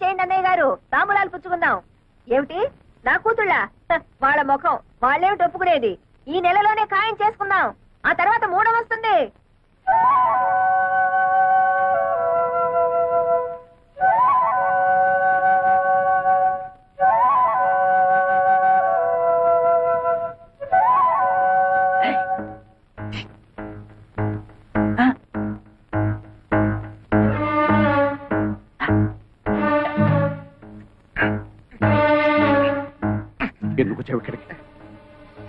వచ్చేయండి అన్నయ్య గారు, తాంబూలాలు పుచ్చుకుందాం. ఏమిటి నా కూతుళ్ళ? వాళ్ళ ముఖం వాళ్ళేమిటి ఒప్పుకునేది? ఈ నెలలోనే ఖాయం చేసుకుందాం, ఆ తర్వాత మూడం వస్తుంది. ఎందుకు వచ్చావు ఇక్కడికి?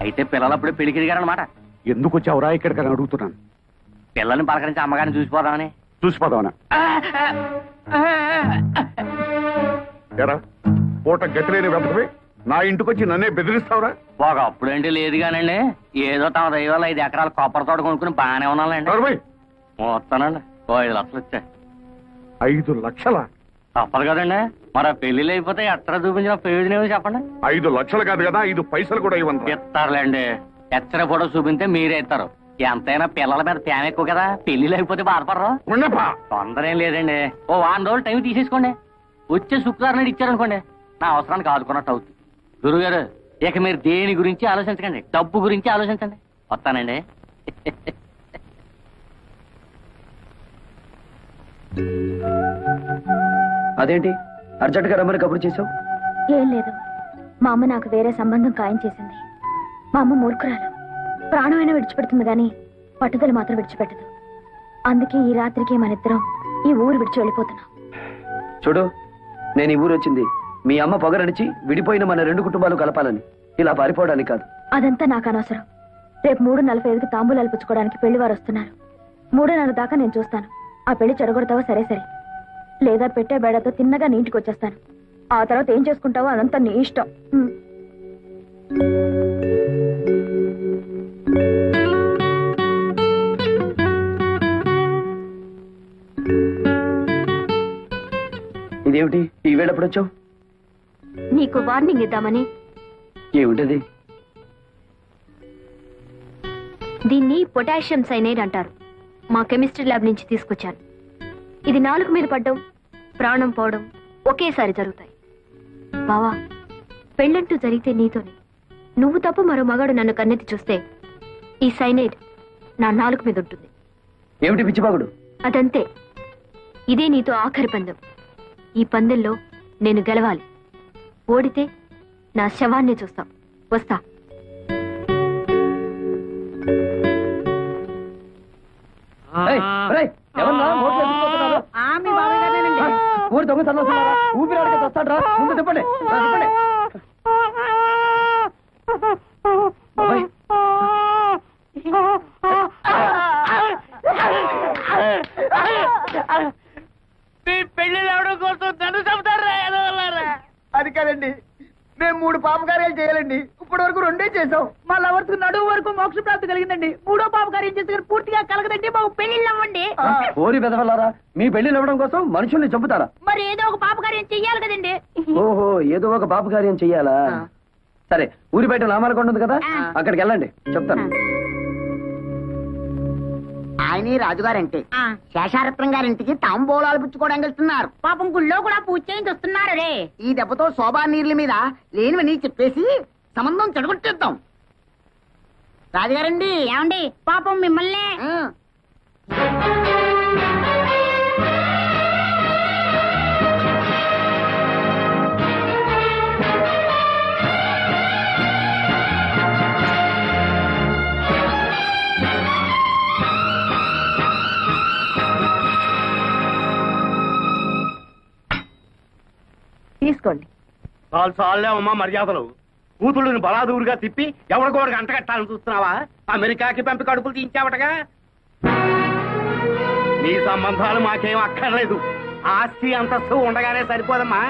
అయితే పిల్లలప్పుడే పెళ్లికి దిగారనమాట. ఎందుకు వచ్చావురా ఇక్కడికి అని అడుగుతున్నాను. పిల్లల్ని పలకరించి అమ్మగారిని చూసిపోదామని. చూసిపోదామనా? ఎరా పూట గతిలేని వెతకవే నా ఇంటికి వచ్చి నన్నే బెదిరిస్తావురా? ఒకప్పుడంటే లేదు కానండి, ఏదో తమ దైవాలు 5 ఎకరాల కొబ్బరి తోట కొనుక్కుని బాగానే ఉన్నానండి. వస్తానండి, 5 లక్షలు వచ్చాయి. 5 లక్షలా? తప్పదు కదండి, మరి ఆ పెళ్లిళ్ళు అయిపోతే ఎట్లా చూపించిన ప్రయోజనం చెప్పండి. 5 లక్షలు కాదు కదా, 5 పైసలు కూడా ఇవ్వండి. ఇస్తారులేండి, ఎచ్చర ఫోటో చూపిస్తే మీరే ఇస్తారు. ఎంతైనా పిల్లల మీద ప్రేమ ఎక్కువ కదా, పెళ్లిళ్ళు అయిపోతే బాధపడరు. తొందర ఏం లేదండి, ఓ 1 రోజులు టైం తీసేసుకోండి. వచ్చే శుక్రవారం నాడు ఇచ్చారనుకోండి, నా అవసరానికి ఆదుకున్నట్టు అవుతుంది. గురుగారు, ఇక మీరు దేని గురించి ఆలోచించకండి, డబ్బు గురించి ఆలోచించండి. వస్తానండి. అదేంటి అర్జెంట్గా రమ్మని కబురు చేసావు? ఏం లేదు, మా అమ్మ నాకు వేరే సంబంధం ఖాయం చేసింది. మా అమ్మ మూర్ఖురాలు, ప్రాణమైనా విడిచిపెడుతుంది గాని పట్టుదల మాత్రం విడిచిపెట్టదు. అందుకే ఈ రాత్రికి మనిద్దరం ఈ ఊరు విడిచి వెళ్ళిపోతున్నాం. చూడు, నేను ఈ ఊరు వచ్చింది మీ అమ్మ పొగరడిచి విడిపోయిన మన 2 కుటుంబాలు కలపాలని, ఇలా పారిపోవడానికి కాదు. అదంతా నాకు అనవసరం. రేపు 3:45కి తాంబూలాలు పుచ్చుకోవడానికి పెళ్లి వారు వస్తున్నారు. 3:30 దాకా నేను చూస్తాను. ఆ పెళ్లి చెడగొడతావా సరే సరే, లేదా పెట్టే బేడతో తిన్నగా నీ ఇంటికి వచ్చేస్తాను. ఆ తర్వాత ఏం చేసుకుంటావో అదంతా నీ ఇష్టం. ఇదేమిటి ఈ వేళప్పుడు వచ్చావు? నీకు వార్నింగ్ ఇద్దామని. ఏమిటది? దీన్ని పొటాషియం సైనైడ్ అంటారు. మా కెమిస్ట్రీ ల్యాబ్ నుంచి తీసుకొచ్చాను. ఇది నాలుక మీద పడ్డం, ప్రాణం పోవడం ఒకేసారి జరుగుతాయి. బావా, పెళ్ళంటూ జరిగితే నీతోనే. నువ్వు తప్ప మరో మగాడు నన్ను కన్నెత్తి చూస్తే ఈ సైనైడ్ నా నాలుక మీద ఉంటుంది. ఏమిటి పిచ్చిబాగుడు? అదంతే. ఇదే నీతో ఆఖరి పందెం. ఈ పందెంలో నేను గెలవాలి. ఓడితే నా శవాన్ని చూస్తాం. వస్తా. ఊరి దొంగ సన్నాసులారా, ఊపిరాడక వస్తాడ్రా, ముందు తిప్పండి. పెళ్లి అవడం కోసం నన్ను చెబుతారా? అది కాదండి, మేము 3 పాపకార్యాలు చేయాలండి. ఇప్పటి వరకు 2 చేసాం. మా లవర్స్ నడువు వరకు మోక్ష ప్రాప్తి కలిగిందండి. 3వ పాపకార్యం చేస్తే పూర్తిగా కలగదండి. మాకు పెళ్లిళ్ళు అవ్వండి. ఓరి బెదవలారా, మీ పెళ్లిళ్ళు అవ్వడం కోసం మనుషుల్ని చంపుతారా? మరి ఏదో ఒక పాపకార్యం చెయ్యాలి కదండి. ఓహో, ఏదో ఒక పాపకార్యం చెయ్యాలా? సరే, ఊరి బయట నామాలకొండ ఉంది కదా, అక్కడికి వెళ్ళండి, చెప్తాను. ఆయన రాజుగారంటే శేషారత్నం గారింటికి తాంబూలాలు పుచ్చుకోవడానికి వెళ్తున్నారు. పాపం గుళ్ళో కూడా పూజ చేయించి వస్తున్నారు. రే, ఈ దెబ్బతో శోభా నీళ్ళ మీద లేనివని చెప్పేసి సంబంధం చెడగొట్టేద్దాం. రాజుగారండి, ఏమండి, పాపం మిమ్మల్ని తీసుకోండి. చాలే అమ్మా మర్యాదలు. కూతుళ్ళని బలాదూరుగా తిప్పి ఎవరికోడికి అంటగట్టాలని చూస్తున్నావా? అమెరికాకి పంపి కడుపులు తీయించావటగా. నీ సంబంధాలు మాకేం అక్కర్లేదు. ఆస్తి అంతస్తు ఉండగానే సరిపోదమ్మా,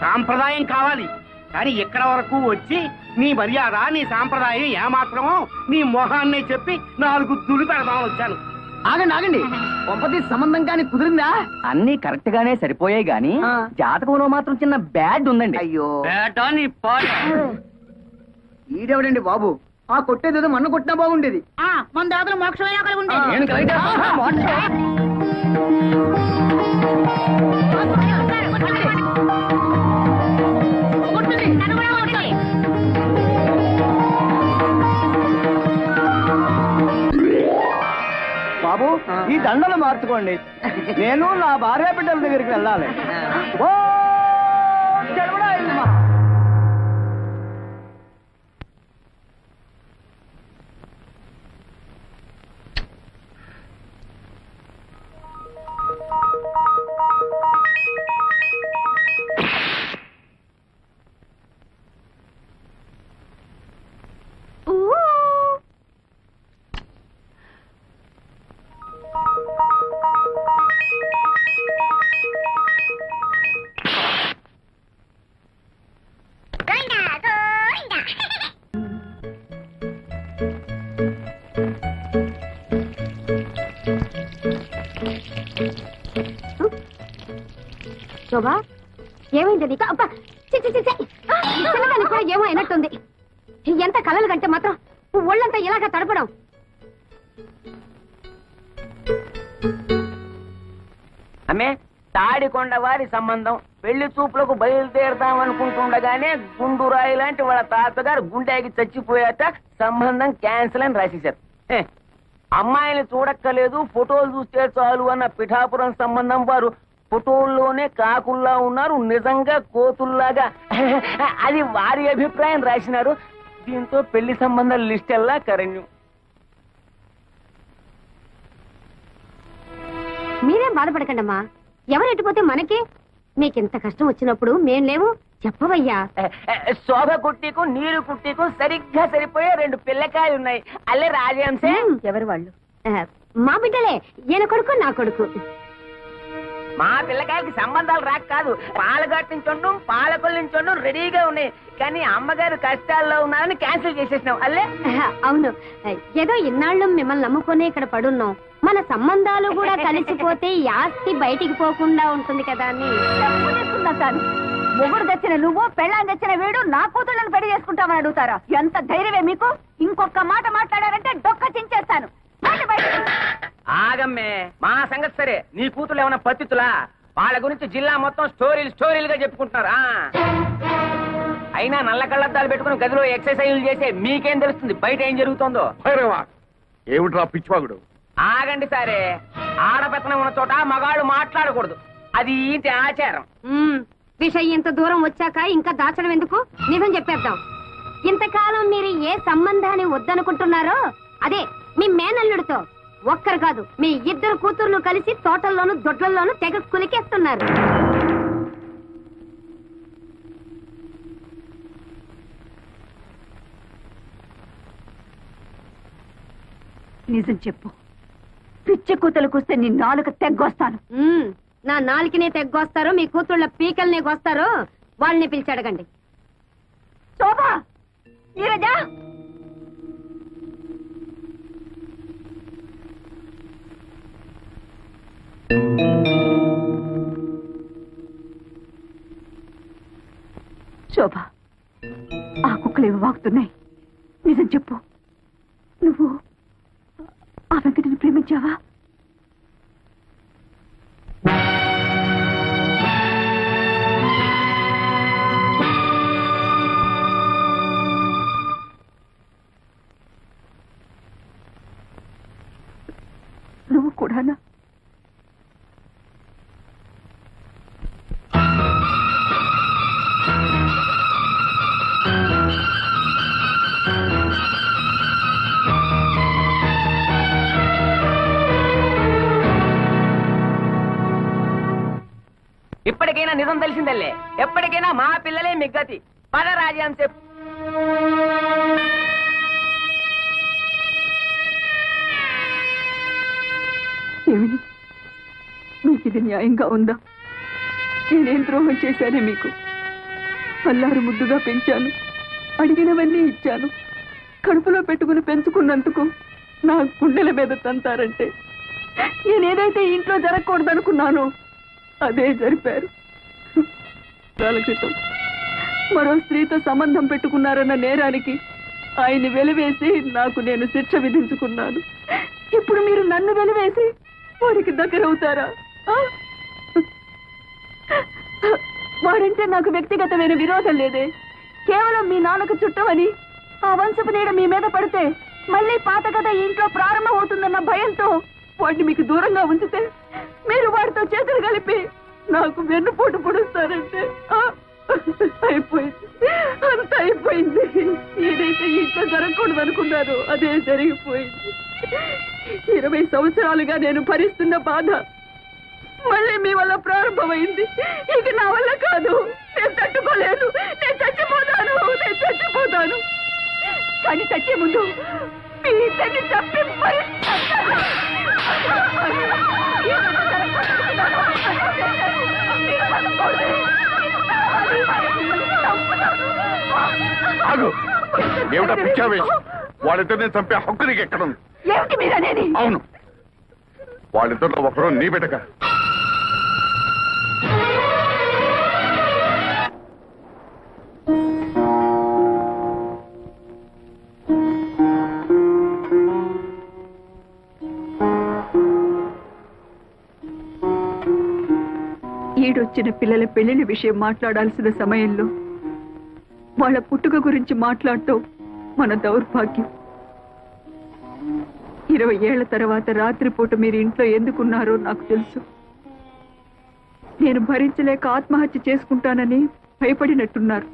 సాంప్రదాయం కావాలి. కానీ ఇక్కడ వరకు వచ్చి నీ మర్యాద, నీ సాంప్రదాయం ఏమాత్రమో నీ మొహాన్ని చెప్పి 4 దులు పెడదామని వచ్చాను. ఆగండి ఆగండి, పంపతి సంబంధం కానీ కుదిరిందా? అన్ని కరెక్ట్ గానే సరిపోయాయి గాని జాతకంలో మాత్రం చిన్న బ్యాడ్ ఉందండి. అయ్యో, ఈడెవడండి బాబు? ఆ కొట్టేదేదో మన్ను కొట్టినా బాగుండేది. మన దాతలు మోక్షమైనా కలిగి ఉండేది. దండలు మార్చుకోండి. నేను నా భార్య బిడ్డల దగ్గరికి వెళ్ళాలి. ఓ చెడుగుడా ఇల్మా. శోభా ఏమైంది నీకు? అబ్బా కూడా ఏమో అయినట్టుంది. ఎంత కలలు కంటే మాత్రం ఒళ్ళంతా ఇలాగా తడపడం. అమ్మే తాడికొండ వారి సంబంధం పెళ్లి చూపులకు బయలుదేరదామనుకుంటుండగానే గుండురాయి లాంటి వాళ్ళ తాతగారు గుండెకి చచ్చిపోయాక సంబంధం క్యాన్సిల్ అని రాసేశారు. అమ్మాయిని చూడక్కలేదు, ఫోటోలు చూస్తే చాలు అన్న పిఠాపురం సంబంధం వారు ఫోటోల్లోనే కాకుల్లా ఉన్నారు, నిజంగా కోతుల్లాగా. అది వారి అభిప్రాయం రాసినారు. దీంతో పెళ్లి సంబంధాల లిస్ట్ ఎల్లా కరణ్యం. మీరేం బాధపడకండమ్మా, ఎవరు ఎట్టుపోతే మనకే. నీకింత కష్టం వచ్చినప్పుడు మేం లేవు చెప్పవయ్యా. శోభ కుట్టికు నీరు కుట్టికు సరిగ్గా సరిపోయే 2 పిల్లకాయలు ఉన్నాయి. అల్లే రాజంశే. ఎవరు వాళ్ళు? మా బిడ్డలే, ఈయన కొడుకు నా కొడుకు. మా పిల్లకాయలకి సంబంధాలు రాక కాదు, పాలగట్టించండు పాలకొల్లించండు రెడీగా ఉన్నాయి. కానీ అమ్మగారు కష్టాల్లో ఉన్నారని క్యాన్సిల్ చేసేసినాం. అల్లే అవును, ఏదో ఇన్నాళ్ళు మిమ్మల్ని నమ్ముకునే ఇక్కడ పడున్నాం. మన సంబంధాలు కూడా కలిసిపోతే ఈ ఆస్తి బయటికి పోకుండా ఉంటుంది కదా అని సార్. మొగుడు తెచ్చిన నువ్వు, పెళ్ళాన్ని తెచ్చిన వీడు నా కూతుళ్ళని పెళ్లి చేసుకుంటామని అడుగుతారా? ఎంత ధైర్యమే మీకు? ఇంకొక మాట మాట్లాడారంటే డొక్క చించేస్తాను. ఆగమ్మే, మా సంగతి సరే. నీ కూతురు ఏమన్నా పత్తితులా? వాళ్ళ గురించి జిల్లా మొత్తం స్టోరీలుగా చెప్పుకుంటున్నారా? అయినా నల్ల కళ్ళద్దాలు పెట్టుకుని గదిలో ఎక్సర్సైజులు చేసే మీకేం తెలుస్తుంది బయట ఏం జరుగుతుందో? ఏమిట్రా పిచ్చివాగుడు? ఆగండి సరే. ఆడపెత్తనం ఉన్న చోట మగాళ్ళు మాట్లాడకూడదు, అది ఇంటి ఆచారం. విషయం ఇంత దూరం వచ్చాక ఇంకా దాచడం ఎందుకు? నిజం చెప్పేద్దాం. ఇంతకాలం మీరు ఏ సంబంధాన్ని వద్దనుకుంటున్నారో అదే మీ మేనల్లుడితో ఒక్కరు కాదు, మీ 2 కూతుర్లు కలిసి తోటల్లోనూ దొడ్లల్లోనూ తెగ కులికేస్తున్నారు. నిజం చెప్పు, పిచ్చి కూతురు కూస్తే నీ నాలుక తెగ్గొస్తాను. నా నాలుకనే తెగ్గొస్తారో మీ కూతుళ్ళ పీకల్నే కోస్తారో వాళ్ళని పిలిచి అడగండి. శోభా, నీరజా, శోభ, ఆ కుక్కలు ఏవి వాగుతున్నాయి? నిజం చెప్పు, నువ్వు ఆ వెంకటిని ప్రేమించావా? నువ్వు కూడానా? ఇప్పటికైనా నిజం తెలిసిందల్లే. ఎప్పటికైనా మా పిల్లలే మిగ్గతి. పద రాజ్యాంశ. ఏమిటి, మీకు ఇది న్యాయంగా ఉందా? నేనేం ద్రోహం చేశానే మీకు? అల్లారు ముద్దుగా పెంచాను, అడిగినవన్నీ ఇచ్చాను. కడుపులో పెట్టుకుని పెంచుకున్నందుకు నా గుండెల మీద తంతారంటే నేనేదైతే ఇంట్లో జరగకూడదనుకున్నానో అదే జరిపారు. కాల క్రితం మరో స్త్రీతో సంబంధం పెట్టుకున్నారన్న నేరానికి ఆయన్ని వెలివేసి నాకు నేను శిక్ష విధించుకున్నాను. ఇప్పుడు మీరు నన్ను వెలివేసి వారికి దగ్గరవుతారా? వాడంటే నాకు వ్యక్తిగతమైన విరోధం లేదే. కేవలం మీ నాన్నకు చుట్టమని ఆ వంశపు నీడ మీ మీద పడితే మళ్ళీ పాత కథ ఇంట్లో ప్రారంభం అవుతుందన్న భయంతో వాడిని మీకు దూరంగా ఉంచితే మీరు వాడితో చేతులు కలిపి నాకు వెన్నుపోటు పొడుస్తారంటే అయిపోయింది, అంత అయిపోయింది. ఏదైతే ఇంట్లో జరగకూడదు అనుకున్నారో అదే జరిగిపోయింది. 20 సంవత్సరాలుగా నేను భరిస్తున్న బాధ మళ్ళీ మీ వల్ల ప్రారంభమైంది. ఇక నా వల్ల కాదు, నేను తట్టుకోలేను, నేను చచ్చిపోతాను. కానీ చచ్చే ముందు మీ ఇద్దరిని చంపి ఏమిటా పిచ్చావే? వాళ్ళిద్దరిని చంపే హక్కు నీకు ఎక్కడుంది? ఏమిటి మీరనేది? అవును, వాళ్ళిద్దరిలో ఒకరు నీ బిడ్డక. ఈడొచ్చిన పిల్లల పెళ్లిళ్ళ విషయం మాట్లాడాల్సిన సమయంలో వాళ్ళ పుట్టుక గురించి మాట్లాడటం మన దౌర్భాగ్యం. 20 ఏళ్ల తర్వాత రాత్రిపూట మీరు ఇంట్లో ఎందుకున్నారో నాకు తెలుసు. నేను భరించలేక ఆత్మహత్య చేసుకుంటానని భయపడినట్టున్నారు.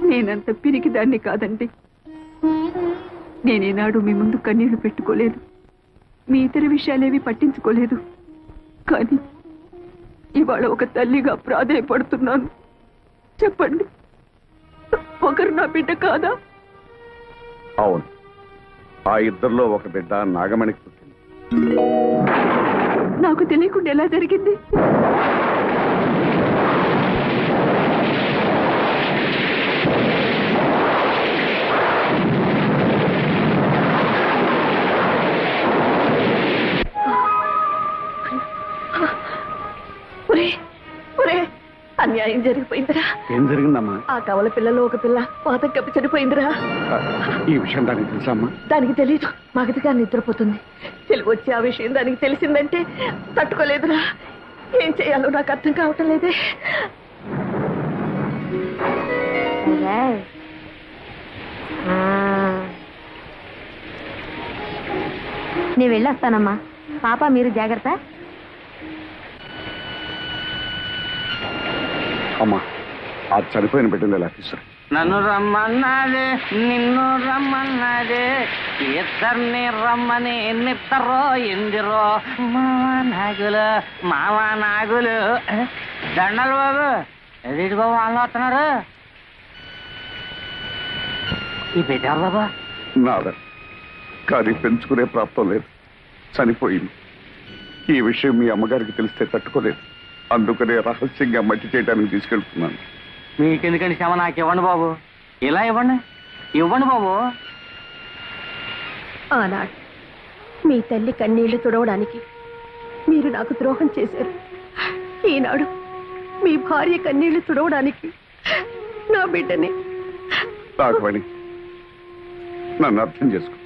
నేనంత పిరికి దాన్ని కాదండి. నేనేనాడు మీ ముందు కన్నీళ్లు పెట్టుకోలేదు, మీ ఇతర విషయాలేవి పట్టించుకోలేదు. కానీ ఇవాళ ఒక తల్లిగా ప్రాధేయపడుతున్నాను. చెప్పండి, ఒకరు నా బిడ్డ కాదా? అవును, ఆ ఇద్దరిలో ఒక బిడ్డ నాగమణికి పుట్టింది. నాకు తెలియకుండా ఎలా జరిగింది? అన్యాయం జరిగిపోయిందిరా. ఏం జరిగిందమ్మా? ఆ కవల పిల్లలో ఒక పిల్ల పాత కప్పి చనిపోయిందిరా. ఈ విషయం దానికి తెలుసమ్మా? దానికి తెలీదు. మగతిగా నిద్రపోతుంది. తెలివి వచ్చి ఆ విషయం దానికి తెలిసిందంటే తట్టుకోలేదురా. ఏం చేయాలో నాకు అర్థం కావటం లేదే. నేను వెళ్ళొస్తానమ్మా. పాప మీరు జాగ్రత్త. అమ్మా, ఆ చనిపోయిన బిడ్డను ఎలా తీసుకురా? నన్ను రమ్మన్నాదే, నిన్ను రమ్మన్నాదే, ఇద్దరిని రమ్మని ఎన్నిద్దరో ఎందిరో మావా నాగులు దండలు బాబు. ఎదుటి బాబు వాళ్ళు వస్తున్నారు. ఈ బిడ్డ బాబా నాదా, కానీ పెంచుకునే ప్రాప్తం లేదు, చనిపోయింది. ఈ విషయం మీ అమ్మగారికి తెలిస్తే తట్టుకోలేదు. అందుకనే రహస్యంగా మట్టి చేయడానికి తీసుకెళ్తున్నాను. మీకెందుకండి శ్రమ? నాకు ఇవ్వండి బాబు, ఇలా ఇవ్వండి బాబు. ఆనాడు మీ తల్లి కన్నీళ్లు తుడవడానికి మీరు నాకు ద్రోహం చేశారు. ఈనాడు మీ భార్య కన్నీళ్లు తుడవడానికి నా బిడ్డని. రాఘవణి, నన్ను అర్థం చేసుకో.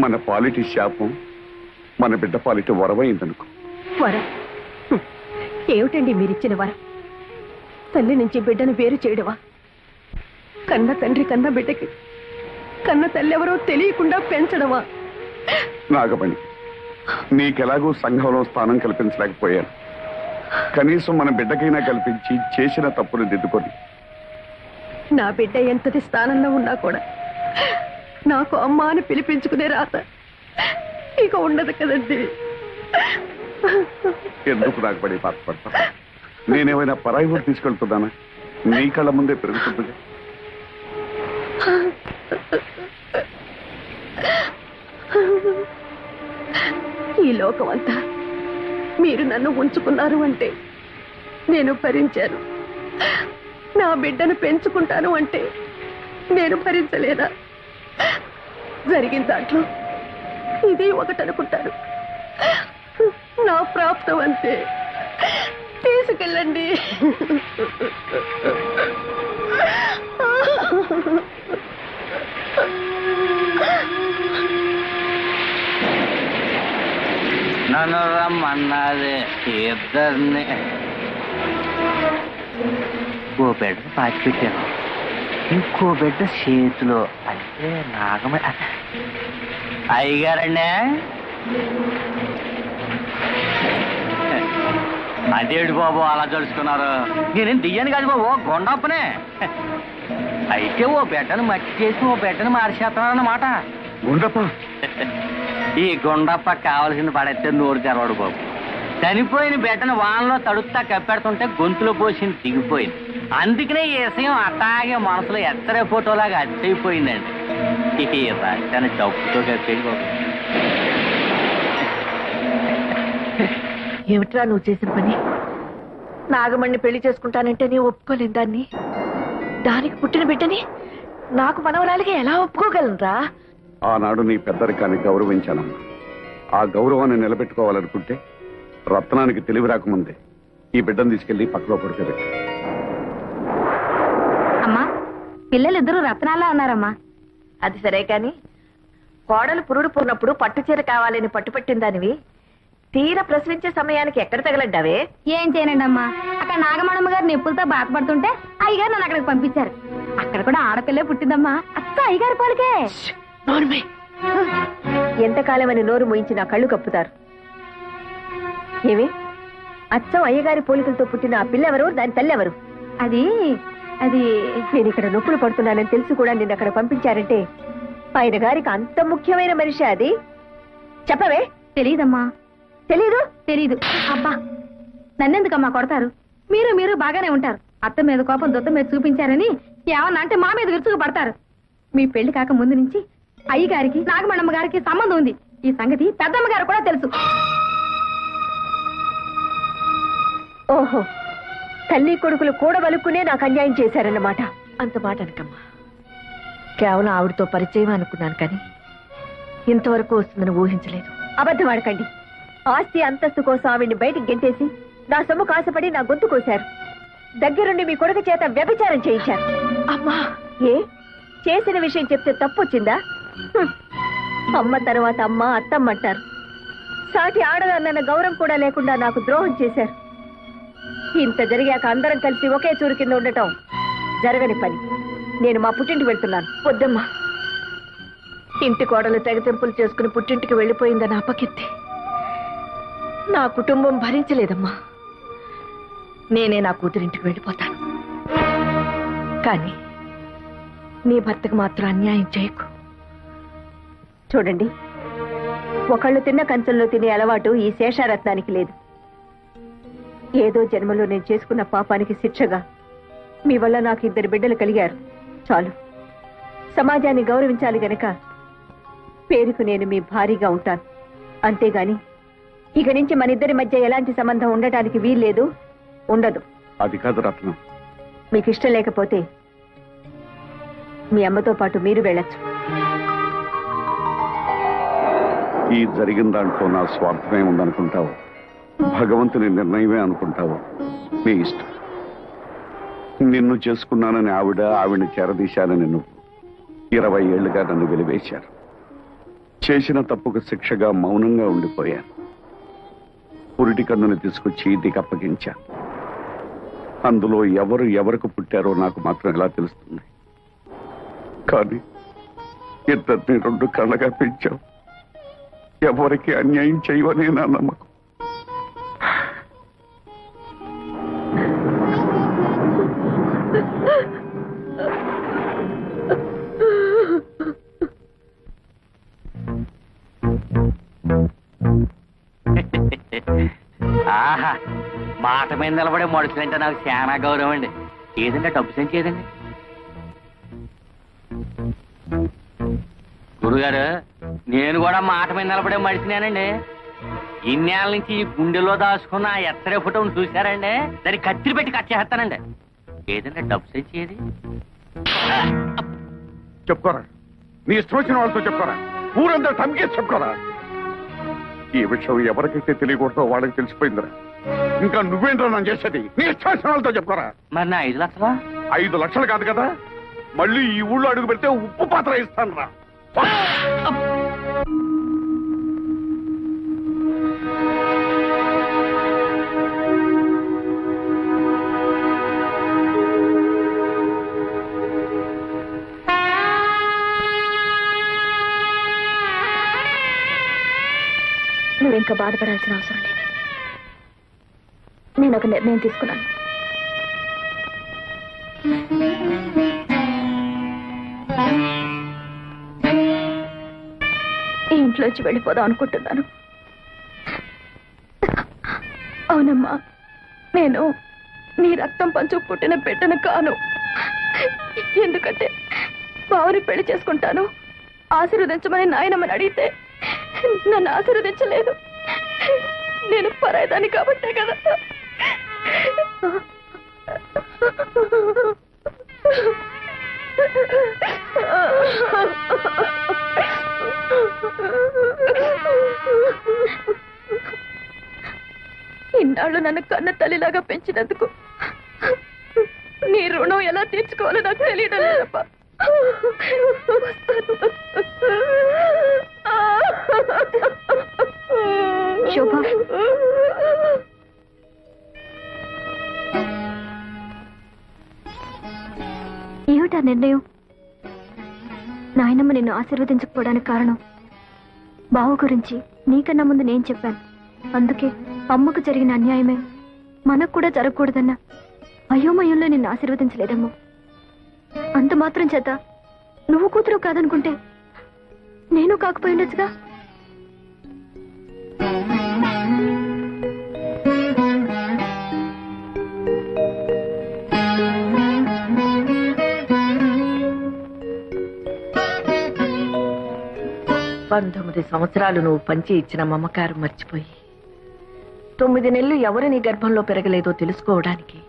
మన పాలిటి శాపం మన బిడ్డ పాలిటి వరమైందనుకో. వరం ఏమిటండి మీరిచ్చిన వరం? తల్లి నుంచి బిడ్డను వేరు చేయడమా? కన్న తండ్రి కన్న బిడ్డకి కన్న తల్లి ఎవరో తెలియకుండా పెంచడమా? నాగమణి, నీకెలాగూ సంఘంలో స్థానం కల్పించలేకపోయాను. కనీసం మన బిడ్డకైనా కల్పించి చేసిన తప్పును దిద్దుకొని. నా బిడ్డ ఎంతటి స్థానంలో ఉన్నా కూడా నాకు అమ్మ అని పిలిపించుకునే రాత ఇక ఉండదు కదండి. ఎందుకు నాగమణి బాధపడతా? నేనేమైనా పరాయి ఊరు తీసుకెళ్తున్నానా? నీ కళ్ళ ముందే పెరుగుతుందిగా. ఈ లోకం అంతా మీరు నన్ను ఉంచుకున్నారు అంటే నేను భరించాను. నా బిడ్డను పెంచుకుంటాను అంటే నేను భరించలేదా? జరిగిన దాంట్లో ఇది ఒకటి అనుకుంటాను. నా ప్రాప్తం అంతే. తీసుకెళ్ళండి. నన్ను రమ్మన్నది ఇద్దరిని. ఓ బిడ్డ పాతి పెట్టాను, ఇంకో బిడ్డ చేతిలో. నాగమే అయ్యగారండి అదేడు బాబు అలా జలుసుకున్నారు. నేనేం దియ్యాను కాదు బాబు, గొండప్పనే. అయితే ఓ బిడ్డను మట్టి చేసి ఓ బిడ్డను మార్చేస్తున్నారన్నమాట. గుండప్ప ఈ గుండప్ప కావలసింది పడేస్తే నోరు తెరవడు బాబు. చనిపోయిన బిడ్డను వానలో తడుపుతా కప్పెడుతుంటే గొంతులో పోసింది దిగిపోయింది. అందుకనే ఈ విషయం అట్టాగే మనసులో ఎత్తరే ఫోటోలాగా అద్దయిపోయిందండి. ఈ రాజధాని డబ్బుతో కప్పేది బాబు. ఏమిట్రా నువ్వు చేసిన పని? నాగమణ్ణి పెళ్లి చేసుకుంటానంటే నీ ఒప్పుకోలేను దాన్ని. దానికి పుట్టిన బిడ్డని నాకు మనవరాలిగా ఎలా ఒప్పుకోగలనురా? ఆనాడు నీ పెద్దరికాన్ని గౌరవించానమ్మా. ఆ గౌరవాన్ని నిలబెట్టుకోవాలనుకుంటే రత్నానికి తెలివి రాకముందే ఈ బిడ్డను తీసుకెళ్లి పక్కలో పడుకోబెట్టి. అమ్మా, పిల్లలిద్దరూ రత్నాల్లా ఉన్నారమ్మా. అది సరే కాని కోడలు పురుడు పూర్ణప్పుడు పట్టుచీర కావాలని పట్టుపట్టిన దానివి తీర ప్రశ్నించే సమయానికి ఎక్కడ తగలడ్డావే? ఏం చేయనండి అమ్మా, అక్కడ నాగమణమ్మ గారు నొప్పులతో బాధపడుతుంటే అయ్యగారు నన్ను అక్కడికి పంపించారు. అక్కడ కూడా ఆడపిల్లే పుట్టిందమ్మా. అత్త అయ్యగారి పోలికే. ఎంతకాలమని నోరు మూయించి నా కళ్ళు కప్పుతారు. ఏమి అచ్చం అయ్యగారి పోలికలతో పుట్టిన ఆ పిల్లెవరు, దాని తల్లెవరు? అది అది నేను ఇక్కడ నొప్పులు పడుతున్నానని తెలిసి కూడా నిన్ను అక్కడ పంపించారంటే ఆయన గారికి అంత ముఖ్యమైన మనిషి అది. చెప్పవే. తెలీదమ్మా. తెలీదు? తెలీదు. అబ్బా, నన్నెందుకమ్మా కొడతారు? మీరు బాగానే ఉంటారు. అత్త మీద కోపం దొత్త మీద చూపించారని ఏమన్నా అంటే మా మీద విరుచుకు పడతారు. మీ పెళ్లి కాక ముందు నుంచి అయ్యగారికి నాగమణమ్మ గారికి సంబంధం ఉంది. ఈ సంగతి పెద్దమ్మ గారు కూడా తెలుసు. ఓహో, తల్లి కొడుకులు కూడబలుక్కునే నాకు అన్యాయం చేశారన్నమాట. అంత మాట అనకమ్మా. కేవలం ఆవిడతో పరిచయం అనుకున్నాను కానీ ఇంతవరకు వస్తుందని ఊహించలేదు. అబద్ధం ఆడకండి. ఆస్తి అంతస్తు కోసం ఆవిడ్ని బయటికి గెంటేసి నా సొమ్ము కాసపడి నా గొంతు కోశారు. దగ్గరుండి మీ కొడుకు చేత వ్యభిచారం చేయించారు. అమ్మా, ఏ చేసిన విషయం చెప్తే తప్పు వచ్చిందా? అమ్మ తర్వాత అమ్మ అత్తమ్మ అంటారు. సాటి ఆడదన్న గౌరవం కూడా లేకుండా నాకు ద్రోహం చేశారు. ఇంత జరిగాక అందరం కలిసి ఒకే చూరు కింద ఉండటం జరగని పని. నేను మా పుట్టింటికి వెళ్తున్నాను. వద్దమ్మా, ఇంటి కోడలు తెగతెంపులు చేసుకుని పుట్టింటికి వెళ్ళిపోయిందని అపకీర్తి నా కుటుంబం భరించలేదమ్మా. నేనే నా కూతురింటికి వెళ్ళిపోతాను. కానీ నీ భర్తకు మాత్రం అన్యాయం చేయకు. చూడండి, ఒకళ్ళు తిన్న కంచంలో తినే అలవాటు ఈ శేషారత్నానికి లేదు. ఏదో జన్మలో నేను చేసుకున్న పాపానికి శిక్షగా మీ వల్ల నాకు 2 బిడ్డలు కలిగారు. చాలు. సమాజాన్ని గౌరవించాలి గనక పేరుకు నేను మీ భారీగా ఉంటాను. అంతేగాని ఇక నుంచి మన ఇద్దరి మధ్య ఎలాంటి సంబంధం ఉండటానికి వీల్లేదు, ఉండదు. అది కాదు రత్నం. మీకు ఇష్టం లేకపోతే మీ అమ్మతో పాటు మీరు వెళ్ళొచ్చు. ఈ జరిగిన దాంట్లో నా స్వార్థమే ఉందనుకుంటావు, భగవంతుని నిర్ణయమే అనుకుంటావు, నీ ఇష్టం. నిన్ను చేసుకున్నానని ఆవిడ్ని చేరదీశానని నువ్వు 20 ఏళ్లుగా నన్ను వెలివేశారు. చేసిన తప్పుకు శిక్షగా మౌనంగా ఉండిపోయాను. పురిటి కన్నుని తీసుకొచ్చి ఇంటికి అప్పగించాను. అందులో ఎవరు ఎవరికి పుట్టారో నాకు మాత్రం ఎలా తెలుస్తుంది? కానీ ఇద్దరిని 2 కళ్ళగా పెంచావు. ఎవరికి అన్యాయం చేయవనే నా నమ్మకం. ఆహా, మాట మీద నిలబడే మనుషులంటే నాకు చాలా గౌరవం అండి. ఏదంటే డబ్బు సెంచి ఏదండి గురుగారు? నేను కూడా మాట మీద నిలబడే మనిషినేనండి. ఇన్నేళ్ళ నుంచి ఈ గుండెలో దాచుకున్న ఆ ఎత్తరే ఫోటోను చూశారండి, దాన్ని కత్తిరి పెట్టి కట్ చేస్తానండి. ఏదంటే డబ్బు సెంచి ఏది? చెప్పుకోరా, నీ ఇష్టం వచ్చిన వాళ్ళతో చెప్పుకోరా, ఊరంతా టమ్కేసి చెప్పుకోరా. ఈ విషయం ఎవరికైతే తెలియకూడదో వాళ్ళకి తెలిసిపోయిందిరా. ఇంకా నువ్వేంటో నన్ను చేసేది? నీ ఇష్టం వచ్చిన వాళ్ళతో చెప్పుకోరా. మరి నా 5 లక్షలా? 5 లక్షలు కాదు కదా, మళ్ళీ ఈ ఊళ్ళో అడుగు పెడితే ఉప్పు పాత్ర ఇస్తాను రా. ఇంకా బాధపడాల్సిన అవసరం లేదు. నేను ఒక నిర్ణయం తీసుకున్నాను. ఈ ఇంట్లోంచి వెళ్ళిపోదాం అనుకుంటున్నాను. అవునమ్మా, నేను నీ రక్తం పంచుకు పుట్టిన బిడ్డను కాను. ఎందుకంటే బావని పెళ్లి చేసుకుంటాను ఆశీర్వదించమని నాయనమ్మని అడిగితే నన్ను ఆశీర్వదించలేదు. నేను పరాయిదాన్ని కాబట్టే కదా. ఇన్నాళ్ళు నన్ను కన్న తల్లిలాగా పెంచినందుకు నీ రుణం ఎలా తీర్చుకోవాలో నాకు తెలియడం లేదప్పా. శోభ, ఏమిటా నిర్ణయం? నాయనమ్మ నిన్ను ఆశీర్వదించకపోవడానికి కారణం బావ గురించి నీకన్నా ముందు నేను చెప్పాను. అందుకే అమ్మకు జరిగిన అన్యాయమే మనకు కూడా జరగకూడదన్న అయోమయంలో నిన్ను ఆశీర్వదించలేదమ్మో. అంత మాత్రం చేత నువ్వు కూతురు కాదనుకుంటే నేను కాకపోయిండొచ్చుగా. పంతొమ్మిది సంవత్సరాలు నువ్వు పంచి ఇచ్చిన మమకారం మర్చిపోయి 9 నెలలు ఎవరు నీ గర్భంలో పెరగలేదో తెలుసుకోవడానికి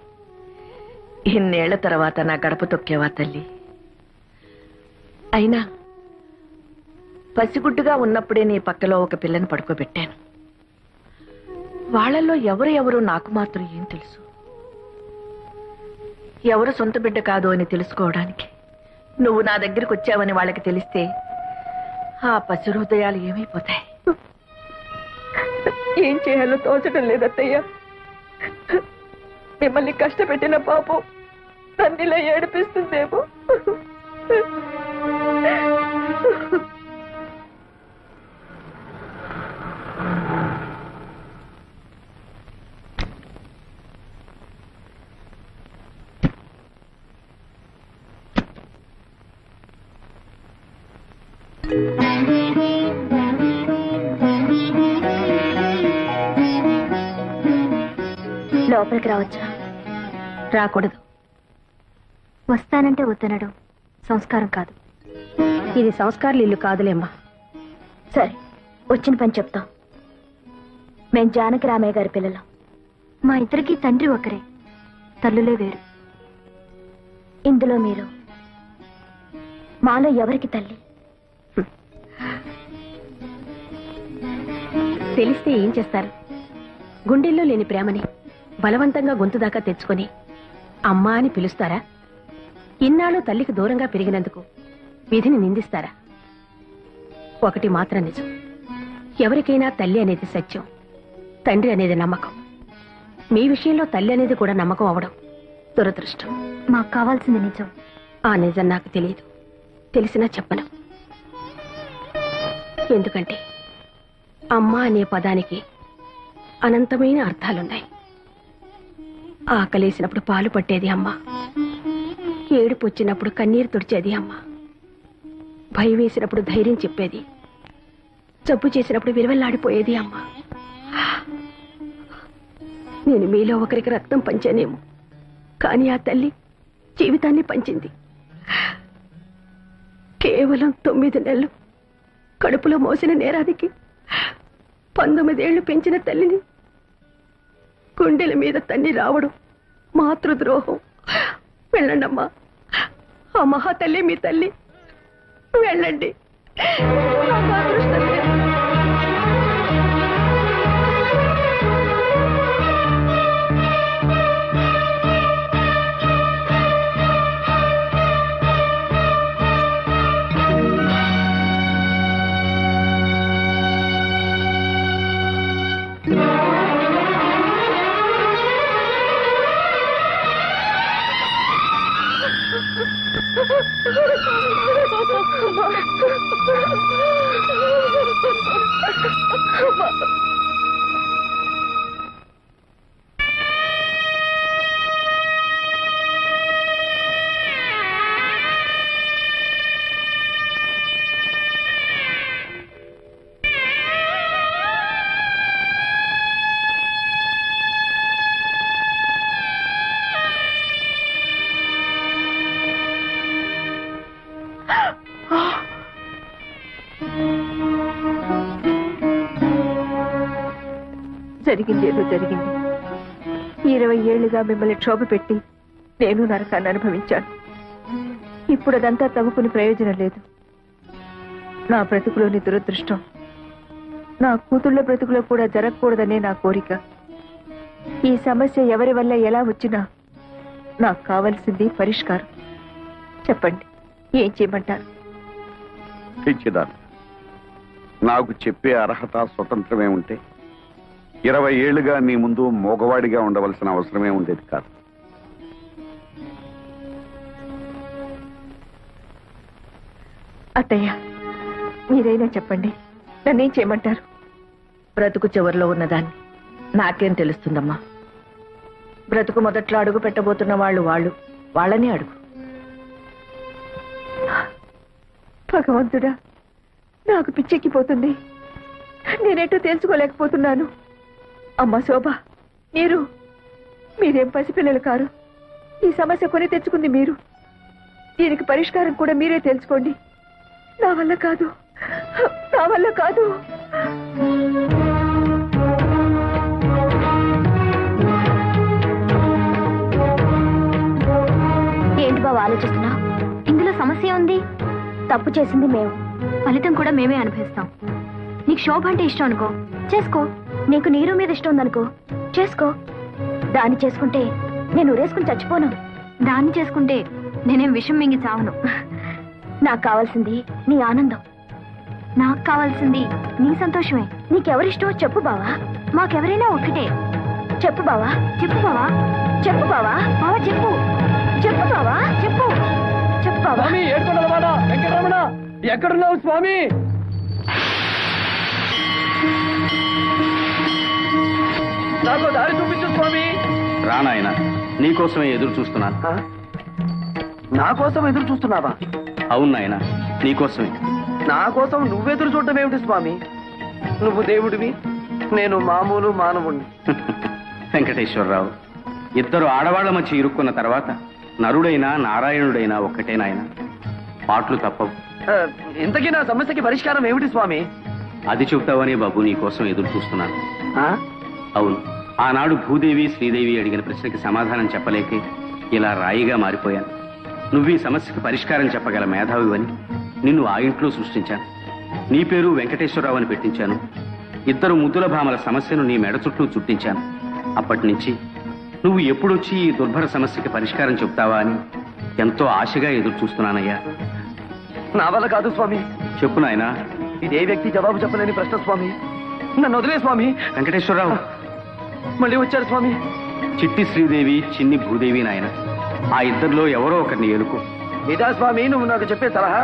ఇన్నేళ్ల తర్వాత నా గడప తొక్కేవా తల్లి? అయినా పసిగుడ్డుగా ఉన్నప్పుడే నీ పక్కలో ఒక పిల్లని పడుకోబెట్టాను. వాళ్ళల్లో ఎవరు నాకు మాత్రం ఏం తెలుసు? ఎవరు సొంత బిడ్డ కాదు అని తెలుసుకోవడానికి నువ్వు నా దగ్గరికి వచ్చావని వాళ్ళకి తెలిస్తే ఆ పసి హృదయాలు ఏమైపోతాయి? ఏం చేయాలో తోచడం లేదత్తయ్య. మిమ్మల్ని కష్టపెట్టిన పాపం తన్నిలా ఏడిపిస్తుందేమో. లోపలికి రావచ్చా? రాకూడదు. వస్తానంటే వద్దనడం సంస్కారం కాదు. ఇది సంస్కారాలు ఇల్లు కాదులేమ్మా. సరే, వచ్చిన పని చెప్తాం. మేం జానకి రామయ్య గారి పిల్లలం. మా ఇద్దరికి తండ్రి ఒకరే, తల్లులే వేరు. ఇందులో మీరు మాలో ఎవరికి తల్లి? తెలిస్తే ఏం చేస్తారు? గుండెల్లో లేని ప్రేమని బలవంతంగా గొంతు దాకా తెచ్చుకొని అమ్మా అని పిలుస్తారా? ఇన్నాళ్ళు తల్లికి దూరంగా పెరిగినందుకు విధిని నిందిస్తారా? ఒకటి మాత్రం నిజం, ఎవరికైనా తల్లి అనేది సత్యం, తండ్రి అనేది నమ్మకం. మీ విషయంలో తల్లి అనేది కూడా నమ్మకం అవడం దురదృష్టం. మాకు కావాల్సింది నిజం. ఆ నిజం నాకు తెలియదు, తెలిసినా చెప్పను. ఎందుకంటే అమ్మ అనే పదానికి అనంతమైన అర్థాలున్నాయి. ఆకలేసినప్పుడు పాలు పట్టేది అమ్మ, ఏడుపు వచ్చినప్పుడు కన్నీరు తుడిచేది అమ్మ, భయం వేసినప్పుడు ధైర్యం చెప్పేది, జబ్బు చేసినప్పుడు విలువెల్లాడిపోయేది అమ్మ. నేను మీలో ఒకరికి రక్తం పంచానేమో, కానీ ఆ తల్లి జీవితాన్ని పంచింది. కేవలం 9 నెలలు కడుపులో మోసిన నేరానికి 19 ఏళ్లు పెంచిన తల్లిని గుండెల మీద తన్ని రావడం మాతృద్రోహం. వెళ్ళండమ్మా, ఆ మహాతల్లి మీ తల్లి. వెళ్ళండి. జరిగింది ఏదో జరిగింది. 20 ఏళ్లుగా మిమ్మల్ని క్షోభ పెట్టి నేను నరకాన్ని అనుభవించాను. ఇప్పుడు అదంతా తవ్వుకుని ప్రయోజనం లేదు. నా బ్రతుకులోని దురదృష్టం నా కూతుళ్ళ బ్రతుకులో కూడా జరగకూడదనే నా కోరిక. ఈ సమస్య ఎవరి వల్ల ఎలా వచ్చినా నాకు కావలసింది పరిష్కారం. చెప్పండి, ఏం చేయమంటారు? పిచ్చిదాన్ని, నాకు చెప్పే అర్హత స్వతంత్రమే ఉంటే 20 ఏళ్లుగా నీ ముందు మోగవాడిగా ఉండవలసిన అవసరమే ఉండేది కాదు. అత్తయ్య, మీరైనా చెప్పండి, నన్నేం చేయమంటారు? బ్రతుకు చివరిలో ఉన్నదాన్ని నాకేం తెలుస్తుందమ్మా? బ్రతుకు మొదట్లో అడుగు పెట్టబోతున్న వాళ్ళని అడుగు. భగవంతుడా, నాకు పిచ్చెక్కిపోతుంది. నేనేటో తెలుసుకోలేకపోతున్నాను. అమ్మ శోభ, మీరేం పసిపిల్లలు కారు. ఈ సమస్య కొని తెచ్చుకుంది మీరు. దీనికి పరిష్కారం కూడా మీరే తెలుసుకోండి. నా వల్ల కాదు. ఏంటి బావ ఆలోచిస్తున్నా? ఇందులో సమస్య ఉంది. తప్పు చేసింది మేము, ఫలితం కూడా మేమే అనుభవిస్తాం. నీకు శోభ అంటే ఇష్టం అనుకో, చేసుకో. నీకు నీరు మీద ఇష్టం ఉందనుకో, చేసుకో. దాన్ని చేసుకుంటే నేను ఉరేసుకుని చచ్చిపోను. దాన్ని చేసుకుంటే నేనేం విషం మింగి చావను. నాకు కావాల్సింది నీ ఆనందం. నాకు కావాల్సింది నీ సంతోషమే. నీకెవరిష్టమో చెప్పు బావా. మాకెవరైనా ఒక్కటే. చెప్పు బావా, చెప్పు బావా, చెప్పు బావా. బావా చెప్పు, చెప్పు బావా, చెప్పు, చెప్పు బావా. వెంకటరమణ, ఎక్కడున్నావు స్వామి? నాకు దారి చూపించు స్వామి. రానాయన, నీకోసమే ఎదురు చూస్తున్నాను. నా కోసం ఎదురు చూస్తున్నావా? అవును నాయన, నీకోసమే. నా కోసం నువ్వెదురు చూడటం ఏమిటి స్వామి? నువ్వు దేవుడివి, నేను మామూలు మానవుణ్ణి. వెంకటేశ్వరరావు, ఇద్దరు ఆడవాళ్ల మధ్య ఇరుక్కున్న తర్వాత నరుడైనా నారాయణుడైనా ఒక్కటే నాయన. పాటలు తప్పవు. ఇంతకీ నా సమస్యకి పరిష్కారం ఏమిటి స్వామి? అది చెబుతావనే బాబు నీకోసం ఎదురు చూస్తున్నాను. అవును, ఆనాడు భూదేవి శ్రీదేవి అడిగిన ప్రశ్నకి సమాధానం చెప్పలేకే ఇలా రాయిగా మారిపోయాను. నువ్వు ఈ సమస్యకి పరిష్కారం చెప్పగల మేధావివని నిన్ను ఆ ఇంట్లో సృష్టించాను. నీ పేరు వెంకటేశ్వరరావు అని పెట్టించాను. ఇద్దరు ముద్దుల భామల సమస్యను నీ మెడ చుట్టూ చుట్టించాను. అప్పటి నుంచి నువ్వు ఎప్పుడొచ్చి ఈ దుర్భర సమస్యకి పరిష్కారం చెప్తావా అని ఎంతో ఆశగా ఎదురు చూస్తున్నానయ్యా. నా వల్ల కాదు స్వామి. చెప్పు నాయనా. ఇదే వ్యక్తి జవాబు చెప్పలేని ప్రశ్న స్వామి. నన్ను వదిలే స్వామి. వెంకటేశ్వరరావు మళ్ళీ వచ్చారు స్వామి. చిట్టి శ్రీదేవి, చిన్ని భూదేవి నాయన. ఆ ఇద్దరిలో ఎవరో ఒకరిని ఎలుకో. ఇదా స్వామి నువ్వు నాకు చెప్పే సలహా?